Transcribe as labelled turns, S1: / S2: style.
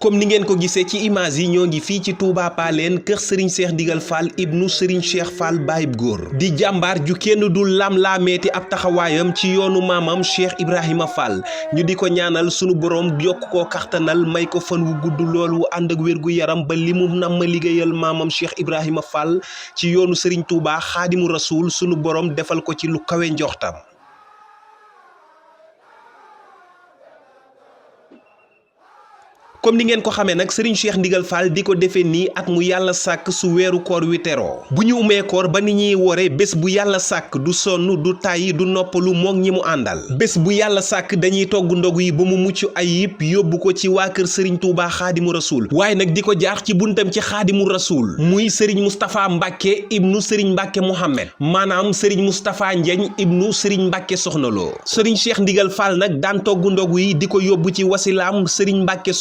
S1: comme ni ngeen ko gisee ci image yi ñoo ngi fii ci Touba Paleen kër Serigne Cheikh Ndigal Fall ibnu Serigne Cheikh Fall Bayib Góor di jàmbaar ju kenn dul lam-laameeti ab taxawaayam ci yoonu maamam Cheikh Ibrahima Fall ñu di ko ñaanal sunu borom yokk koo kaxtanal may ko fan wu gudd lool wu ànd ak wér gu yaram ba li mu nam ma liggéeyal maamam Cheikh Ibrahima Fall ci yoonu Serigne Touba Xaadimu Rasuul sunu borom defal ko ci lu kawe njortam. comme ni ngeen ko xamee nag Serigne Cheikh Ndigal Fall di ko defee nii at mu yàlla sàkk su weeru koor wi teroo bu ñu umee koor ba ni ñuy wore bés bu yàlla sàkk du sonn du tàyyi du noppalu moog ñi mu àndal bés bu yàlla sàkk dañuy togg ndog yi ba mu mucc ayib yóbbu ko ci waa kër Serigne Touba Xaadimu Rasuul waaye nag di ko jaar ci buntam ci Xaadimu Rasuul muy Serigne Moustapha Mbacke ibnu Serigne Mbacke Mohamed maanaam Serigne Moustapha Ndiagne ibnu Serigne Mbacke Soxna Lo Serigne Cheikh Ndigal Fall nag daan togg ndog yi di ko yóbbu ci wasilaam Serigne Mbacke